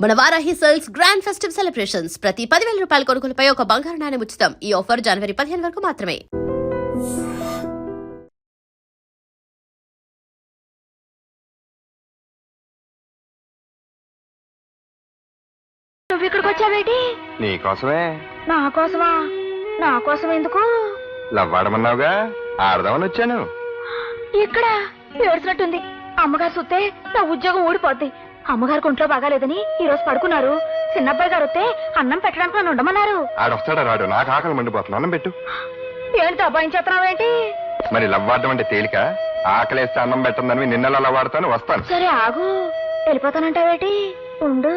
మన Varahi sales grand festive celebrations ప్రతి 10,000 రూపాయల కొనుగోలుపై ఒక బంగారు నాణెం ఉచితం. ఈ ఆఫర్ జనవరి 15 వరకు మాత్రమే. నువ్వు ఇక్కడికి వచ్చావేటి? నీకోసమే. నా కోసమా? నా కోసం ఎందుకు? లవ్వాడమన్నావుగా, ఆడదామని వచ్చాను. ఇక్కడ ఏడ్చినట్టుంది. అమ్మగారు చూస్తే నా ఉద్యోగం ఊడిపోద్ది. అమ్మగారు ఒంట్లో బాగాలేదని ఈ రోజు పడుకున్నారు. చిన్నబ్బాయి గారు వస్తే అన్నం పెట్టడానికి నన్ను ఉండమన్నారు. ఆడొస్తాడా రాడు, నాకు ఆకలి మండిపోతున్నా. అన్నం పెట్టు. ఏంటి అబ్బాయించేస్తున్నావేంటి? మరి లవ్వాడడం అంటే తేలిక? ఆకలేస్తే అన్నం పెట్టందని నిన్నలా లవ్వాడతాను. వస్తాను. సరే ఆగు. వెళ్ళిపోతానంటావేటి? ఉండు.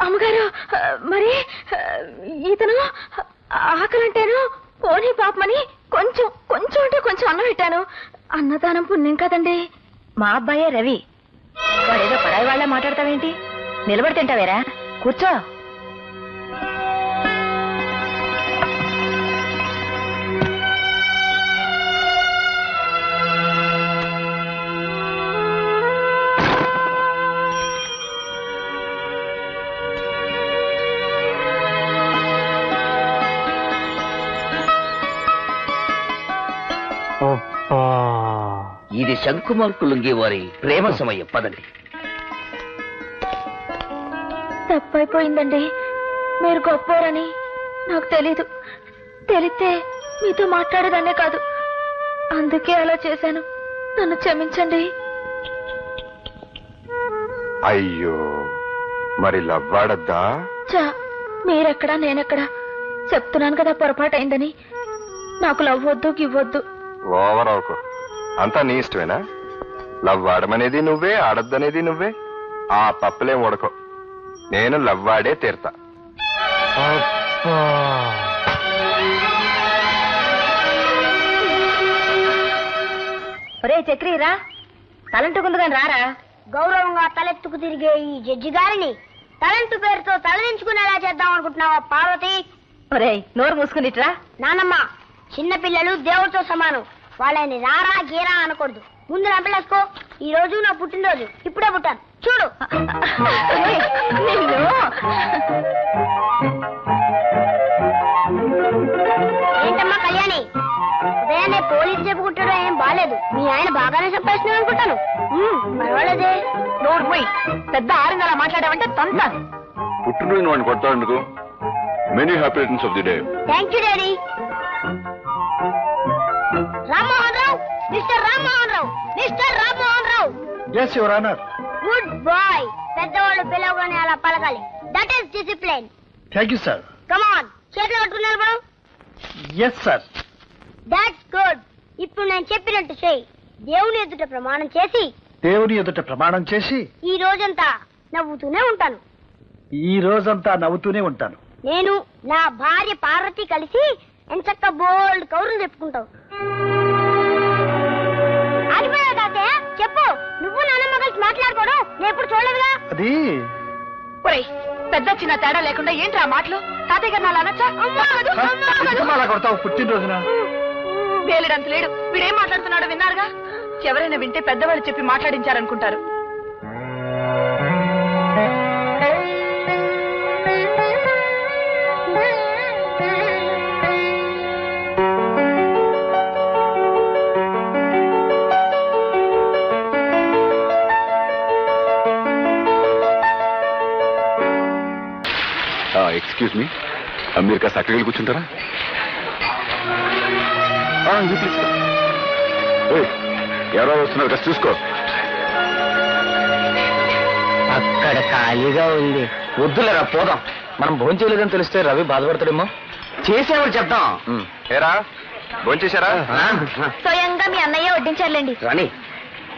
అమ్మగారు, మరి ఇతను ఆకలంటేను పోనీ పాపమని కొంచెం కొంచెం అంటే కొంచెం అన్నం పెట్టాను. అన్నదానం పుణ్యం కదండి. మా అబ్బాయే రవి. వాడేదో పరాయి వాళ్ళ మాట్లాడతావేంటి? నిలబడి తింటావేరా? కూర్చో. ఇది శంకుమార్కులుంగి వారి ప్రేమ సమయం. పదండి. తప్పైపోయిందండి. మీరు గొప్పవారని నాకు తెలీదు. తెలిస్తే మీతో మాట్లాడేదాన్నే కాదు. అందుకే అలా చేశాను. నన్ను క్షమించండి. అయ్యో, మరి లవ్వాడద్దా? చా, మీరెక్కడా నేనెక్కడా? చెప్తున్నాను కదా పొరపాటు అయిందని. నాకు లవ్వొద్దు గివ్వొద్దు. ఓవర్ అవకు. అంతా నీ ఇష్టమేనా? లవ్వాడమనేది నువ్వే, ఆడద్దనేది నువ్వే. ఆ పప్పులేం ఉడకో. నేను లవ్వాడే తీరుతా. ఒరే చక్రీరా, తలంటుకుందుగాని రారా. గౌరవంగా తలెత్తుకు తిరిగే ఈ జడ్జి గారిని తలంటు పేరుతో తలదించుకునేలా చేద్దాం అనుకుంటున్నావా పార్వతి? ఒరే నోరు మూసుకునిట్రా. నానమ్మ, చిన్నపిల్లలు దేవుడితో సమానం. వాళ్ళని రారా గీరా అనకూడదు. ముందు నంపలేసుకో. ఈ రోజు నా పుట్టినరోజు. ఇప్పుడే పుట్టాను చూడు. ఏంటమ్మా కళ్యాణి, ఉదయాన్నే పోలీసు చెప్పుకుంటాడో ఏం బాలేదు. మీ ఆయన బాగానే సంపాదిస్తున్నాడు అనుకుంటాను. పర్వాలేదే. నోరు పోయి పెద్ద ఆరిందలా మాట్లాడావంటే తంతాను. పుట్టినరోజు వాడిని కొడతాడు. Many happy returns of the day. Thank you daddy. Rammohan Rao, mister Rammohan Rao, mister Rammohan Rao. yes your honor. Good boy. పెద్దవాళ్ళు పిలవగానే అలా పలకాలి. That is discipline. thank you sir. Come on, చేతులు కట్టుకున్నారు మనం. yes sir. That's good. ఇప్పుడు నేను చెప్పినట్టు చెయ్యి. దేవుని ఎదుట ప్రమాణం చేసి, దేవుని ఎదుట ప్రమాణం చేసి ఈ రోజంతా నవ్వుతూనే ఉంటాను. ఈ రోజంతా నవ్వుతూనే ఉంటాను. నేను నా భార్య పార్వతి కలిసి ఎంచక్క బోల్డ్ కౌరులు చెప్పుకుంటావు. ఆగిపోయావు తాతయ్య, చెప్పు. నువ్వు నాన్నమ్మ కలిసి మాట్లాడుకోవడం నేను ఎప్పుడు చూడలేదుగా. అది పెద్ద చిన్న తేడా లేకుండా ఏంటి ఆ మాటలు? తాతయ్య గారు నాలా అనొచ్చా? ఎందుకు అలా కొడతావు పుట్టినరోజున? వేలిడంత లేడు. వీడేం మాట్లాడుతున్నాడో విన్నారుగా. ఎవరైనా వింటే పెద్దవాళ్ళు చెప్పి మాట్లాడించారనుకుంటారు. ఎక్స్క్యూజ్ మీ, మీరు కాస్త అక్కడికి వెళ్ళి కూర్చుంటారా? ఎవరో వస్తున్నారు, కాస్త చూసుకో. అక్కడ ఖాళీగా ఉంది. వద్దులేరా, పోదాం. మనం భోజనం చేయలేదని తెలిస్తే రవి బాధపడతాడేమో. చేసేవాడు చెప్తాం. ఏరా, భోంచేశారా? స్వయంగా మీ అన్నయ్య వడ్డించారులేండి. రాని,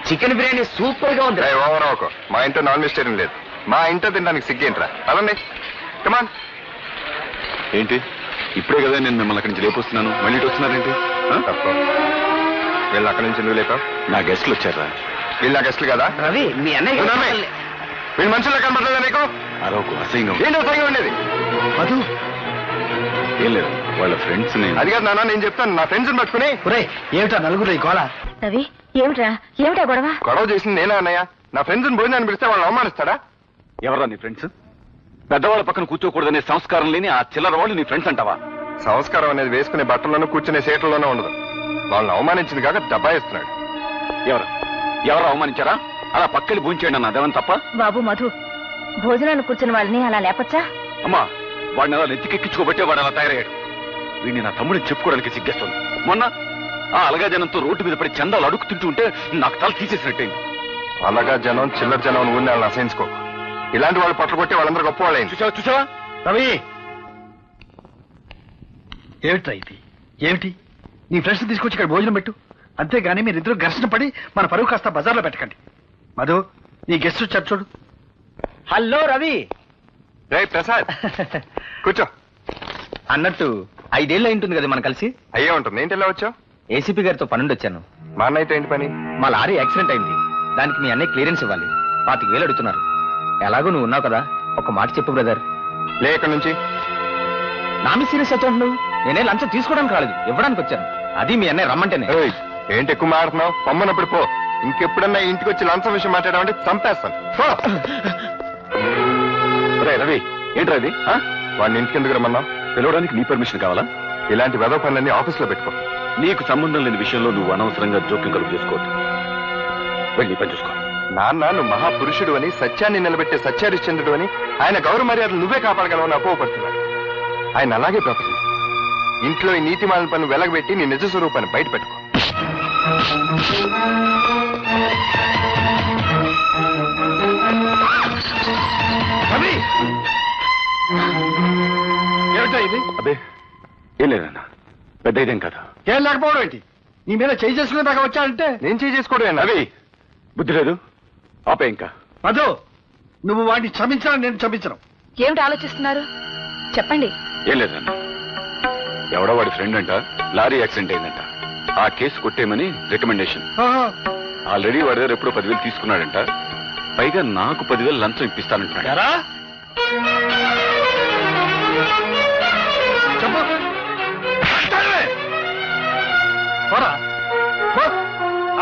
చికెన్ బిర్యానీ సూపర్ గా ఉంది. ఓవర్ అవకు. మా ఇంట్లో నాన్ వెజిటేరియన్ లేదు. మా ఇంట్లో తినడానికి సిగ్గేంట్రా? అదండి. కమాన్. ఏంటి, ఇప్పుడే కదా నేను మిమ్మల్ని అక్కడి నుంచి లేపొస్తున్నాను, మళ్ళీ ఇటు వస్తున్నారేంటి? తప్పు. వీళ్ళు అక్కడి నుంచి నువ్వు లేపావు. నా గెస్ట్లు వచ్చారా? వీళ్ళు నా గెస్ట్లు కదా? రవి, మీ అన్నయ్య వీళ్ళు మనుషుల్లో కనబడలేదా నీకు? అరవకు, అసహ్యంగా ఉంది. ఏంటి అసహ్యంగా ఉండేది? మధు, ఏం లేదు, వాళ్ళ ఫ్రెండ్స్ అది కాదు నాన్న, నేను చెప్తాను. నా ఫ్రెండ్స్ పట్టుకుని ఒరే ఏమిటా నలుగురు ఈ గోళ? రవి ఏమిటా గొడవ? గొడవ చేసింది నేనా అన్నయ్య? నా ఫ్రెండ్స్ భోజనాన్ని పిలిస్తే వాళ్ళని అవమానిస్తాడా? ఎవరా నీ ఫ్రెండ్స్? పెద్దవాళ్ళ పక్కన కూర్చోకూడదనే సంస్కారం లేని ఆ చిల్లర వాళ్ళు నీ ఫ్రెండ్స్ అంటావా? సంస్కారం అనేది వేసుకునే బట్టల్లోనూ కూర్చునే సీట్లలోనూ ఉండదు. వాళ్ళని అవమానించింది కాక దబాయిస్తున్నాడు. ఎవరు అవమానించారా? అలా పక్కకి భూంచేయండి అన్న, అదేమని తప్ప? బాబు మధు, భోజనాన్ని కూర్చున్న వాళ్ళని అలా లేపచ్చా? అమ్మా, వాడిని అలా నెత్తికెక్కించుకోబట్టే వాడు అలా తయారయ్యాడు. వీడిని నా తమ్ముడిని చెప్పుకోవడానికి సిగ్గేస్తుంది. మొన్న ఆ అలగా జనంతో రోడ్డు మీద పడి చందాలు అడుగుతుంటూ ఉంటే నాకు తల తీసేసినట్టయింది. అలాగా జనం, చిల్లర జనం ఊరిని వాళ్ళని అసహించుకో. ఇలాంటి వాళ్ళు పట్ల కొట్టి వాళ్ళందరూ గొప్ప వాళ్ళైంది. చూసావా? రవి, ఏమిట్రా ఇది? ఏమిటి? నీ ఫ్రెండ్స్ తీసుకొచ్చి ఇక్కడ భోజనం పెట్టు, అంతేగాని మీరిద్దరు ఘర్షణ పడి మన పరువు కాస్త బజార్లో పెట్టకండి. మధు, నీ గెస్ట్ వచ్చారు చూడు. హలో రవి. రే ప్రసాద్, కూర్చో. అన్నట్టు 5 ఏళ్ళు ఉంటుంది కదా మనం కలిసి. అయ్యే ఉంటుంది. ఏంటి ఇలా వచ్చావు? ఏసీపీ గారితో పనుండి వచ్చాను. మా అన్నయ్యతో ఏంటి పని? మా లారీ యాక్సిడెంట్ అయింది, దానికి మీ అన్నయ్య క్లియరెన్స్ ఇవ్వాలి. 25,000 అడుగుతున్నారు. ఎలాగో నువ్వు ఉన్నావు కదా, ఒక మాట చెప్పు బ్రదర్. లే ఇక్కడి నుంచి. నా మీ సీరియస్ వచ్చావు నువ్వు. నేనే లంచం తీసుకోవడానికి రాలేదు, ఇవ్వడానికి వచ్చాను. అది మీ అన్నయ్య రమ్మంటేనే. ఏయ్, ఏంటి ఎక్కువ మాట్లాడుతున్నావు? పొమ్మనప్పుడు పో. ఇంకెప్పుడన్నా ఇంటికి వచ్చి లంచం విషయం మాట్లాడామంటే చంపేస్తాను. పో. రవి, ఏంట్రా ఇది? వాడిని ఇంటికి ఎందుకు రమ్మన్నావు? పిలవడానికి నీ పర్మిషన్ కావాలా? ఇలాంటి వెధవ పనులన్నీ ఆఫీస్లో పెట్టుకో. నీకు సంబంధం లేని విషయంలో నువ్వు అనవసరంగా జోక్యం కలుగు చేసుకోవద్దు. వెళ్ళి నీ పని చూసుకో. నాన్న, నువ్వు మహాపురుషుడు అని, సత్యాన్ని నిలబెట్టే సత్యహరిశ్చంద్రుడు అని, ఆయన గౌరవ మర్యాదలు నువ్వే కాపాడగలవని అపోహపడుతున్నాడు. ఆయన అలాగే ప్రవర్తించు. ఇంట్లో ఈ నీతిమాలిన పనులు వెలగబెట్టి నీ నిజ స్వరూపాన్ని బయట పెట్టుకో. రవి, ఏమిటా ఇది? అదే ఏం లేదన్నా, పెద్ద ఇదేం కదా. ఏం లేకపోవడం ఏంటి? నీ మీద చేయి చేసుకునే దాకా వచ్చాడంటే నేను చేసుకోవడం రవి, బుద్ధి లేదు, ఆపే ఇంకా. మధు, నువ్వు వాడిని క్షమించాలని నేను క్షమించను. ఏమిటి ఆలోచిస్తున్నారు? చెప్పండి. ఏం లేదన్నా, ఎవడో వాడి ఫ్రెండ్ అంట లారీ యాక్సిడెంట్ అయిందంట. ఆ కేసు కొట్టేయమని రికమెండేషన్. ఆల్రెడీ వాడి దగ్గర ఎప్పుడో 10,000 తీసుకున్నాడంట. పైగా నాకు 10,000 లంచం ఇప్పిస్తానంటున్నాడు. ఎరా? చెప్పు. అంటావే? పోరా, పో.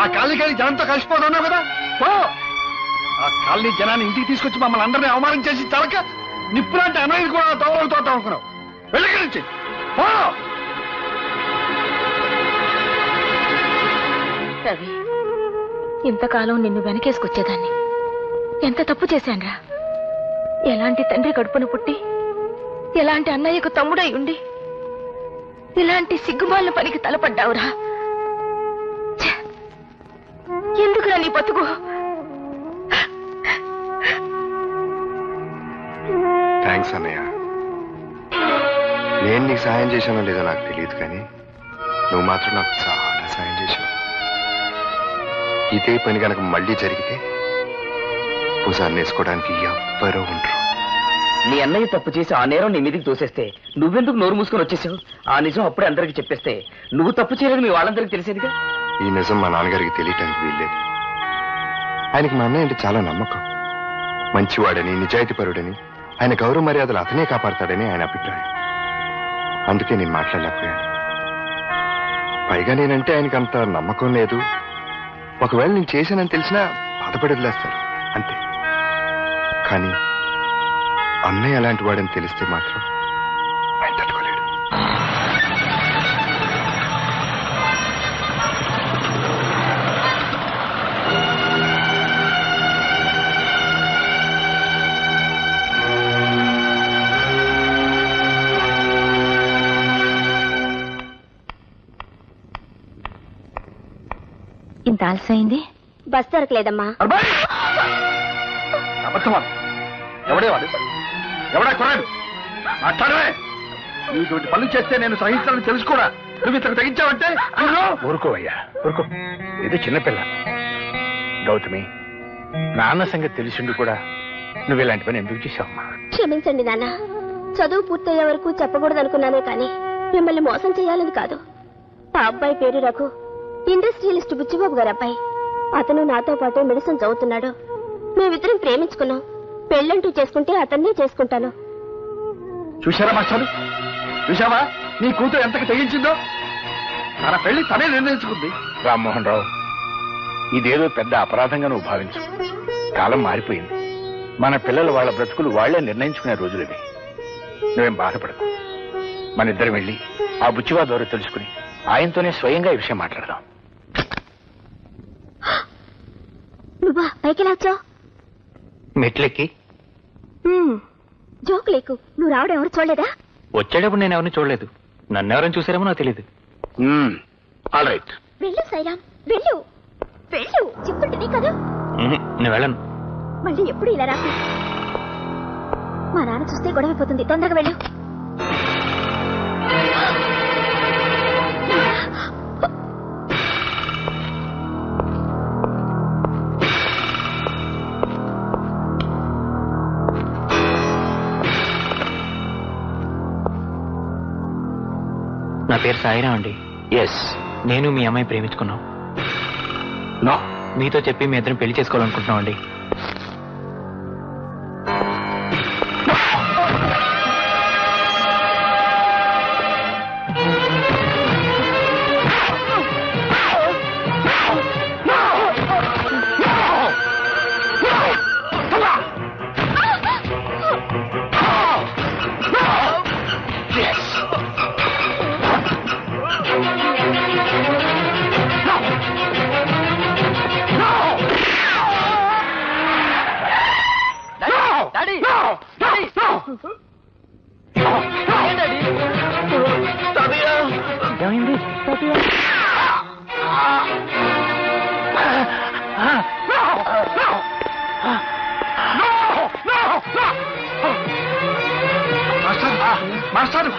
ఆ కాలనీకి జనంతో కలిసిపోవడం ఉన్నావు కదా, పో. ఆ కాలనీ జనాన్ని ఇంటికి తీసుకొచ్చి మమ్మల్ని అందరినీ అవమానం చేసి చలక నిప్పులాంటి అన్నయ్యని కూడా తోవలతో అనుకున్నావు. వెళ్ళి నుంచి పో. రవి, ఇంతకాలం నిన్ను వెనకేసుకొచ్చేదాన్ని. ఎంత తప్పు చేశాన్రా. ఎలాంటి తండ్రి కడుపున పుట్టి, ఎలాంటి అన్నయ్యకు తమ్ముడై ఉండి, ఇలాంటి సిగ్గుమాలిన పనికి తలపడ్డావురా. ఛే! ఎందుకురా నీ బతుకు? థ్యాంక్స్ అన్నయ్య. నేను నీకు సాయం చేశానో లేదో నాకు తెలియదు, కానీ నువ్వు మాత్రం నాకు చాలా సాయం చేశావు. ఇదే పని కనుక మళ్ళీ జరిగితే పూసాన్ని వేసుకోవడానికి ఎవ్వరూ ఉండరు. నీ అన్నయ్య తప్పు చేసి ఆ నేరం నీ మీదకి తోసేస్తే నువ్వెందుకు నోరు మూసుకొని వచ్చేసావు? ఆ నిజం అప్పుడే అందరికి చెప్పేస్తే నువ్వు తప్పు చేయలేదు మీ వాళ్ళందరికీ తెలిసేదిగా. ఈ నిజం మా నాన్నగారికి తెలియటానికి వీల్లేదు. ఆయనకి మా అన్నయ్య అంటే చాలా నమ్మకం. మంచివాడని, నిజాయితీపరుడని, ఆయన గౌరవ మర్యాదలు అతనే కాపాడతాడని ఆయన అభిప్రాయం. అందుకే నేను మాట్లాడలేకపోయాను. పైగా నేనంటే ఆయనకి అంత నమ్మకం లేదు. ఒకవేళ నేను చేశానని తెలిసినా బాధపడి వదిలేస్తారు అంతే. కానీ అన్నయ్య అలాంటి వాడని తెలిస్తే మాత్రం ఆయన తట్టుకోలేడు. ఇంత ఆలస్యమైంది. బస్ దొరకలేదమ్మా. అబ్బాయి! అబద్ధమా? ఎవడే వాడు? ఎవడా కొరాడు? మాట్లాడవే. ఇటువంటి పనులు చేస్తే నేను సహించాలని తెలుసుకోరా. నువ్వు ఇతను తగ్గించావంటే ఊరుకోవయ్యా, ఊరుకో. ఇది చిన్నపిల్ల. గౌతమి, నాన్న సంగతి తెలిసిండు కూడా నువ్వు ఇలాంటి పని ఎందుకు చేశావమ్మా? క్షమించండి నాన్న. చదువు పూర్తయ్యే వరకు చెప్పకూడదు అనుకున్నానే కానీ మిమ్మల్ని మోసం చేయాలని కాదు. ఆ అబ్బాయి పేరు రఘు, ఇండస్ట్రియలిస్ట్ బుచ్చిబాబు గారు అబ్బాయి. అతను నాతో పాటు మెడిసిన్ చదువుతున్నాడు. మేమిద్దరం ప్రేమించుకున్నాం. పెళ్ళంటూ చేసుకుంటే అతన్నే చేసుకుంటాను. చూశారా మాస్టారు, చూశావా నీ కూతురు ఎంతకి తెగించిందో? తన పెళ్లి తనే నిర్ణయించుకుంది. రామ్మోహన్ రావు, ఇదేదో పెద్ద అపరాధంగా నువ్వు భావించు. కాలం మారిపోయింది. మన పిల్లలు వాళ్ళ బ్రతుకులు వాళ్లే నిర్ణయించుకునే రోజులు ఇవి. నువ్వేం బాధపడకు. మన ఇద్దరం వెళ్ళి ఆ బుచ్చివా ద్వారా తెలుసుకుని ఆయనతోనే స్వయంగా ఈ విషయం మాట్లాడదాం. నువ్వా పైకి వచ్చావు? మెట్లెక్కి జోక్ లేకు. నువ్వు రావడం ఎవరు చూడలేదా? వచ్చేటప్పుడు నేను ఎవరిని చూడలేదు. నన్నెవరని చూసారేమో నాకు తెలియదు. All right. వెళ్ళు సైరామ్, వెళ్ళు వెళ్ళు. చెప్పుంటుంది కదా. నేను వెళ్ళను. మళ్ళీ ఎప్పుడు ఇలా రాకు. మా నాన్న చూస్తే గొడవైపోతుంది. తొందరగా వెళ్ళు. నా పేరు సాయిరాం అండి. ఎస్. నేను మీ అమ్మాయి ప్రేమించుకున్నాం. నో. మీతో చెప్పి మీ ఇద్దరం పెళ్లి చేసుకోవాలనుకుంటున్నాం అండి. ఏమైంది? మాస్టారు,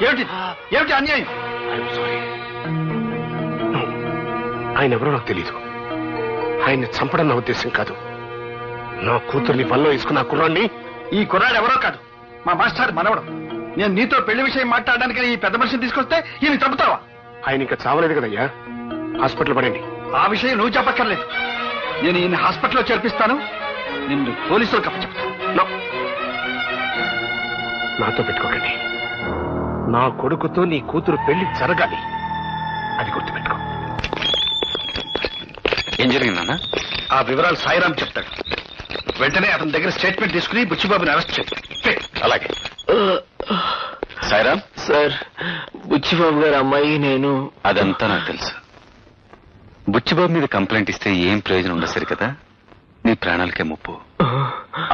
ఏమిటి ఏమిటి అన్యాయం? ఆయన ఎవరో నాకు తెలీదు. ఆయన్ని చంపడం నా ఉద్దేశం కాదు. నా కూతుర్ని పనిలో వేసుకున్న కుర్రాన్ని. ఈ కుర్రాడు ఎవరో కాదు, మా మాస్టర్ మనవడు. నేను నీతో పెళ్లి విషయం మాట్లాడడానికి ఈ పెద్ద మనిషిని తీసుకొస్తే ఈయన చంపుతావా? ఆయన ఇంకా చావలేదు కదయ్యా. హాస్పిటల్ పడండి. ఆ విషయం నువ్వు చెప్పక్కర్లేదు. నేను ఈయన హాస్పిటల్లో చేర్పిస్తాను. నిన్ను పోలీసులకు అప్పచెప్తాను. నాతో పెట్టుకోకండి. నా కొడుకుతో నీ కూతురు పెళ్లి జరగాలి. అది గుర్తుపెట్టుకో. ఏం జరిగిందన్నా? ఆ వివరాలు సాయిరాం చెప్తాడు. వెంటనే అతని దగ్గర స్టేట్మెంట్ తీసుకుని బుచ్చిబాబుని అరెస్ట్ చేయి. అలాగే. సాయిరామ్ సార్, బుచ్చిబాబు గారు అమ్మాయి నేను. అదంతా నాకు తెలుసు. బుచ్చిబాబు మీద కంప్లైంట్ ఇస్తే ఏం ప్రయోజనం ఉండదు సరి కదా. నీ ప్రాణాలకే ముప్పు.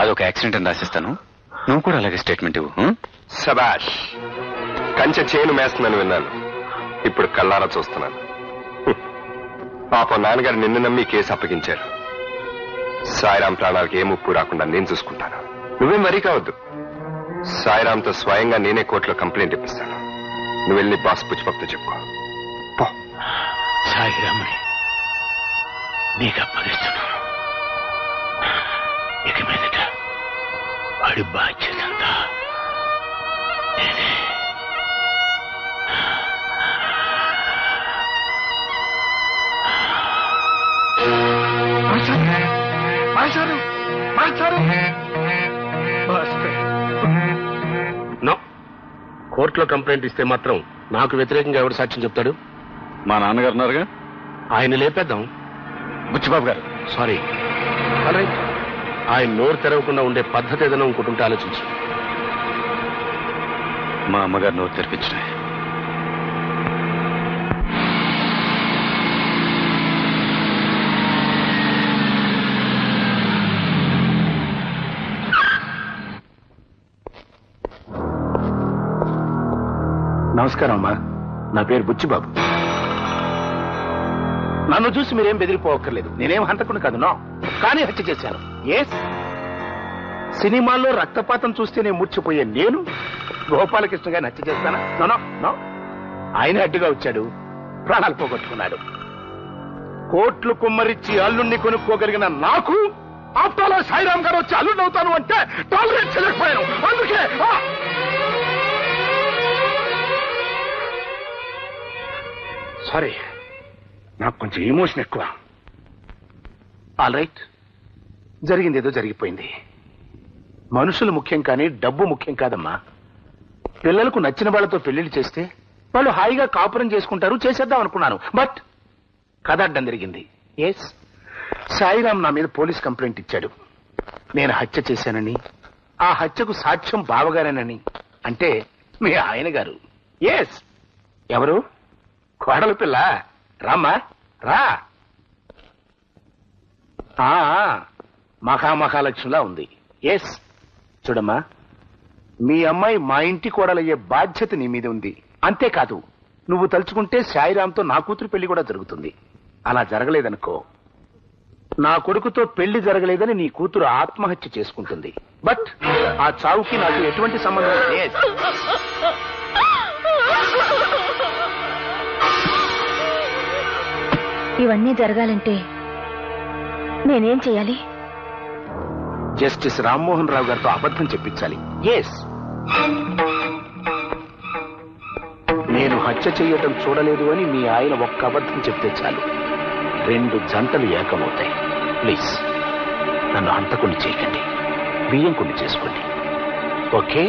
అదొక యాక్సిడెంట్ అని రాసిస్తాను. నువ్వు కూడా అలాగే స్టేట్మెంట్ ఇవ్వు. సబాష్. కంచె చేను మేస్తున్నాను విన్నాను. ఇప్పుడు కళ్ళారా చూస్తున్నాను. పాపం నాన్నగారు నిన్ను నమ్మి కేసు అప్పగించారు. సాయిరాం ప్రాణాలకి ఏ ముప్పు రాకుండా నేను చూసుకుంటాను. నువ్వేం వరీ కావద్దు. సాయిరాంతో స్వయంగా నేనే కోర్టులో కంప్లైంట్ ఇప్పిస్తాను. నువ్వు వెళ్ళి బాస్ పుచ్చిపప్పుతో చెప్పుకో. సాయిరామని నీకు అప్పగిస్తున్నాను. ఇక మీదట వాడి బాధ్యత అంతా నేనే. నో. కోర్టులో కంప్లైంట్ ఇస్తే మాత్రం నాకు వ్యతిరేకంగా ఎవరు సాక్ష్యం చెప్తాడు? మా నాన్నగారు ఉన్నారుగా, ఆయన లేపేద్దాం. బుచ్చిబాబు గారు. సారీ. ఆయన నోరు తెరవకుండా ఉండే పద్ధతి ఏదైనా ఇంకోటి ఆలోచించు. మా అమ్మగారు నోరు తెరిపించినాయి. నమస్కారం అమ్మా. నా పేరు బుచ్చిబాబు. నన్ను చూసి మీరేం బెదిరిపోవక్కర్లేదు. నేనేం హంతకుని కాదు. నో. కానీ హత్య చేశాను. ఎస్. సినిమాల్లో రక్తపాతం చూస్తేనే మూర్చిపోయే నేను గోపాలకృష్ణ గారిని హత్య చేస్తానా? No no. ఆయన అడ్డుగా వచ్చాడు, ప్రాణాలు పోగొట్టుకున్నాడు. కోట్లు కుమ్మరిచ్చి అల్లుణ్ణి కొనుక్కోగలిగిన నాకు ఆప్తాలో సాయిరాం గారు వచ్చి అల్లుణ్ణి అవుతాను అంటే టాలరేట్ చేయలేకపోయాను. అందుకే సారీ, నాకు కొంచెం ఎమోషన్ ఎక్కువ. ఆల్ రైట్, జరిగింది ఏదో జరిగిపోయింది. మనుషులు ముఖ్యం కానీ డబ్బు ముఖ్యం కాదమ్మా. పిల్లలకు నచ్చిన వాళ్ళతో పెళ్లిళ్ళు చేస్తే వాళ్ళు హాయిగా కాపురం చేసుకుంటారు, చేసేద్దాం అనుకున్నాను. బట్ కథ అడ్డం జరిగింది. ఎస్, సాయిరామ్ నా మీద పోలీస్ కంప్లైంట్ ఇచ్చాడు. నేను హత్య చేశానని, ఆ హత్యకు సాక్ష్యం బావగారేనని. అంటే మీ ఆయన గారు. ఎస్. ఎవరు? కోడల పిల్ల. రామ్మా రా. మహాలక్ష్మిలా ఉంది. ఎస్. చూడమ్మా, మీ అమ్మాయి మా ఇంటి కోడలయ్యే బాధ్యత నీ మీద ఉంది. అంతేకాదు, నువ్వు తలుచుకుంటే సాయిరామ్తో నా కూతురు పెళ్లి కూడా జరుగుతుంది. అలా జరగలేదనుకో, నా కొడుకుతో పెళ్లి జరగలేదని నీ కూతురు ఆత్మహత్య చేసుకుంటుంది. బట్ ఆ చావుకి నాకు ఎటువంటి సంబంధం లేదు. ఇవన్నీ జరగాలంటే నేనేం చేయాలి? జస్టిస్ రామ్మోహన్ రావు గారితో అబద్ధం చెప్పించాలి. ఎస్. నేను హత్య చేయటం చూడలేదు అని మీ ఆయన ఒక్క అబద్ధం చెప్తే చాలు, 2 జంటలు ఏకమవుతాయి. ప్లీజ్ నన్ను హంతకుని చేయకండి, బియ్యం కొన్ని చేసుకోండి. ఓకే?